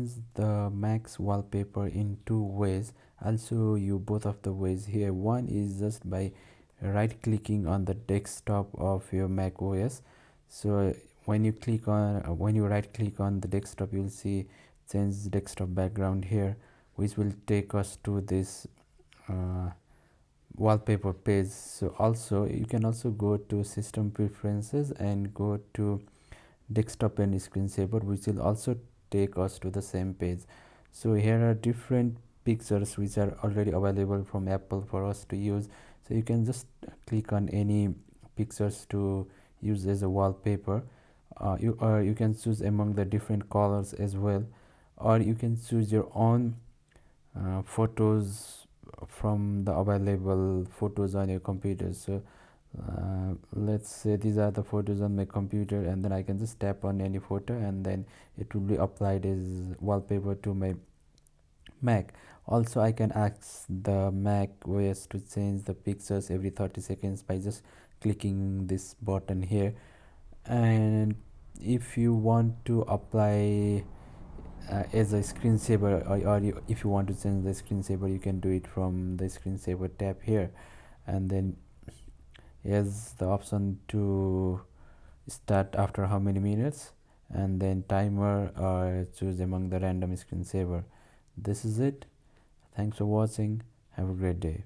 change the Mac's wallpaper in two ways. I'll show you both of the ways here. One is just by right clicking on the desktop of your Mac OS. So when you right click on the desktop, you'll see change desktop background here, which will take us to this wallpaper page. So also you can also go to system preferences and go to desktop and screensaver, which will also take us to the same page. So here are different pictures which are already available from Apple for us to use. So you can just click on any pictures to use as a wallpaper. You can choose among the different colors as well, or you can choose your own photos from the available photos on your computer. So let's say these are the photos on my computer, and then I can just tap on any photo and then it will be applied as wallpaper to my Mac. Also, I can ask the Mac OS to change the pictures every 30 seconds by just clicking this button here. And if you want to apply as a screensaver, if you want to change the screensaver, you can do it from the screensaver tab here, and then here's the option to start after how many minutes, and then timer, or choose among the random screensaver. This is it. Thanks for watching. Have a great day.